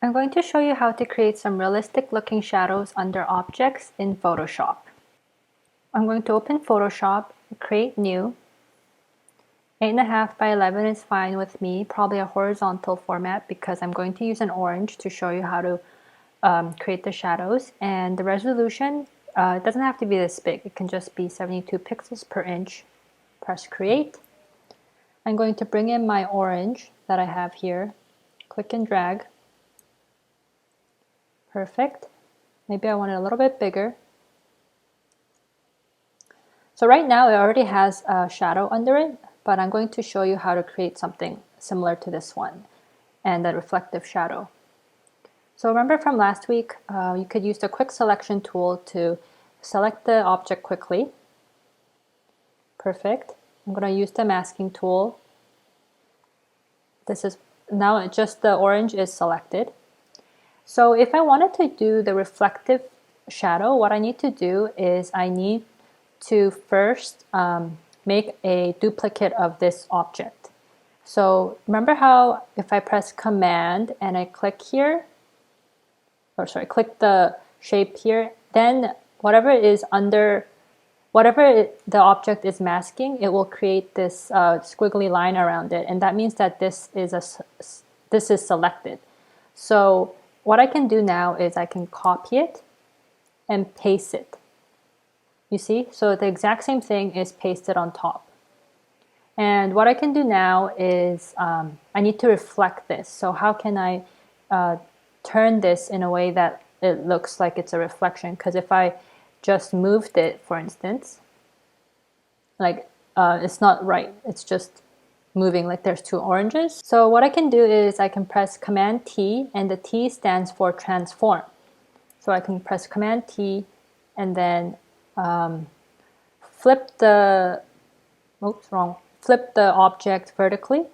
I'm going to show you how to create some realistic looking shadows under objects in Photoshop. I'm going to open Photoshop, create new. 8.5 by 11 is fine with me, probably a horizontal format because I'm going to use an orange to show you how to create the shadows. And the resolution, it doesn't have to be this big, it can just be 72 pixels per inch. Press create. I'm going to bring in my orange that I have here, click and drag. Perfect. Maybe I want it a little bit bigger. So right now it already has a shadow under it, but I'm going to show you how to create something similar to this one and a reflective shadow. So remember from last week, you could use the quick selection tool to select the object quickly. Perfect. I'm going to use the masking tool. This is now just the orange is selected. So if I wanted to do the reflective shadow, what I need to do is I need to first make a duplicate of this object. So remember how if I press Command and I click here, or sorry, click the shape here, then whatever is under, the object is masking, it will create this squiggly line around it, and that means that this is selected. So what I can do now is I can copy it and paste it. You see? So the exact same thing is pasted on top. And what I can do now is I need to reflect this. So how can I turn this in a way that it looks like it's a reflection? Because if I just moved it, for instance, like it's not right. It's just moving like there's two oranges. So what I can do is I can press Command T, and the T stands for transform. So I can press Command T and then flip the object vertically.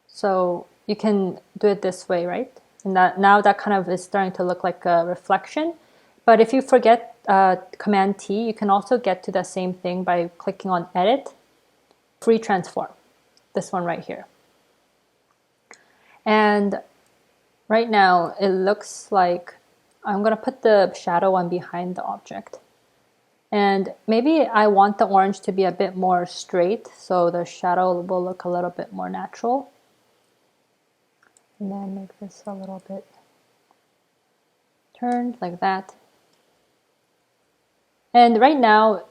So you can do it this way, right? And now that kind of is starting to look like a reflection. But if you forget Command T, you can also get to the same thing by clicking on Edit, Free Transform, this one right here. And right now it looks like I'm going to put the shadow one behind the object. And maybe I want the orange to be a bit more straight, so the shadow will look a little bit more natural. And then make this a little bit turned like that. And right now,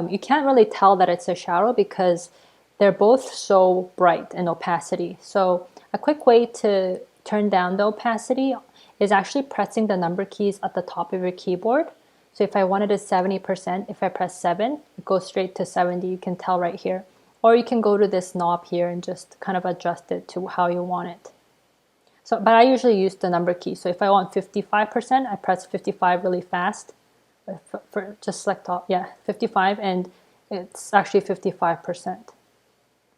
you can't really tell that it's a shadow because they're both so bright in opacity. So a quick way to turn down the opacity is actually pressing the number keys at the top of your keyboard. So if I wanted it 70%, if I press 7, it goes straight to 70. You can tell right here. Or you can go to this knob here and just kind of adjust it to how you want it. So, but I usually use the number key. So if I want 55%, I press 55 really fast. Just select all, 55, and it's actually 55%.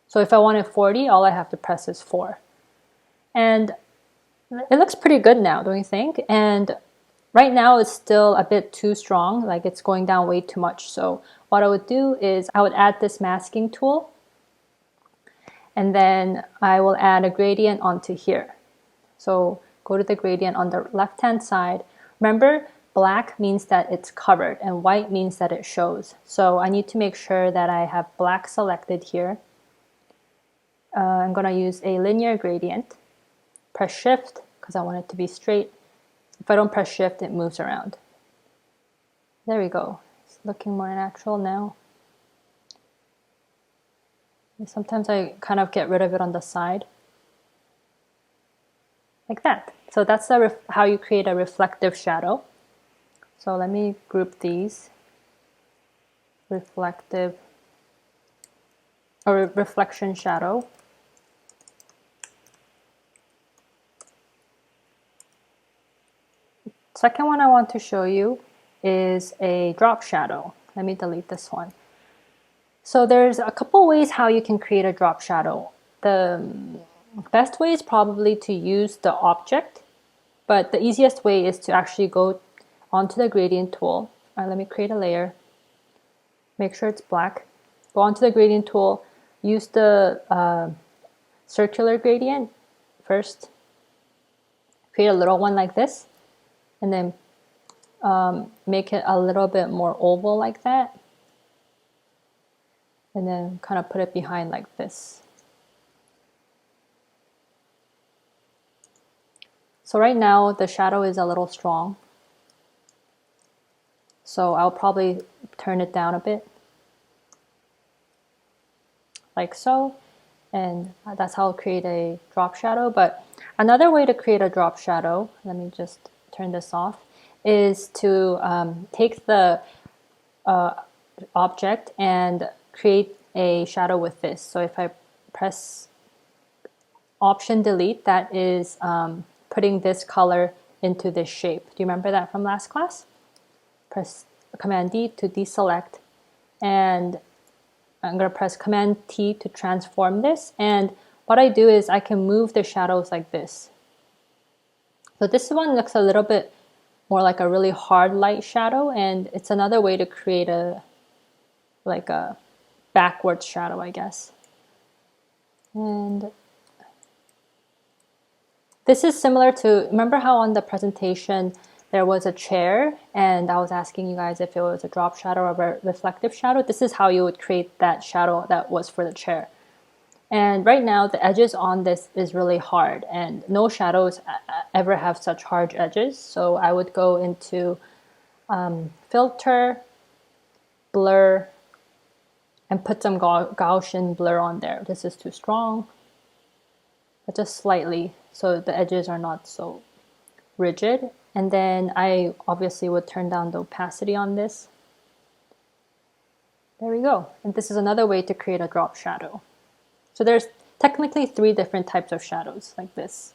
So if I wanted 40, all I have to press is 4. And it looks pretty good now, don't you think? And right now it's still a bit too strong, like it's going down way too much. So what I would do is I would add this masking tool, and then I will add a gradient onto here. So go to the gradient on the left-hand side. Remember, black means that it's covered and white means that it shows. So I need to make sure that I have black selected here. I'm going to use a linear gradient. Press Shift because I want it to be straight. If I don't press Shift, it moves around. There we go. It's looking more natural now. And sometimes I kind of get rid of it on the side. Like that. So that's how you create a reflective shadow. So let me group these. Reflective or reflection shadow. Second one I want to show you is a drop shadow. Let me delete this one. So there's a couple ways how you can create a drop shadow. The best way is probably to use the object, but the easiest way is to actually go onto the gradient tool. Let me create a layer. Make sure it's black. Go onto the gradient tool. Use the circular gradient first. create a little one like this, and then make it a little bit more oval like that, and then kind of put it behind like this. So right now the shadow is a little strong, so I'll probably turn it down a bit, like so, and that's how I'll create a drop shadow. But another way to create a drop shadow, let me just turn this off, is to take the object and create a shadow with this. So if I press Option Delete, that is putting this color into this shape. Do you remember that from last class? Press Command D to deselect, and I'm going to press Command T to transform this. And what I do is I can move the shadows like this. So this one looks a little bit more like a really hard light shadow, and it's another way to create a backwards shadow, I guess. And this is similar to, remember how on the presentation there was a chair and I was asking you guys if it was a drop shadow or a reflective shadow? This is how you would create that shadow that was for the chair. And right now the edges on this is really hard, and no shadows ever have such hard edges. So I would go into Filter, Blur, and put some Gaussian blur on there. This is too strong, but just slightly, so the edges are not so rigid. And then I obviously would turn down the opacity on this. There we go. And this is another way to create a drop shadow. So there's technically 3 different types of shadows like this.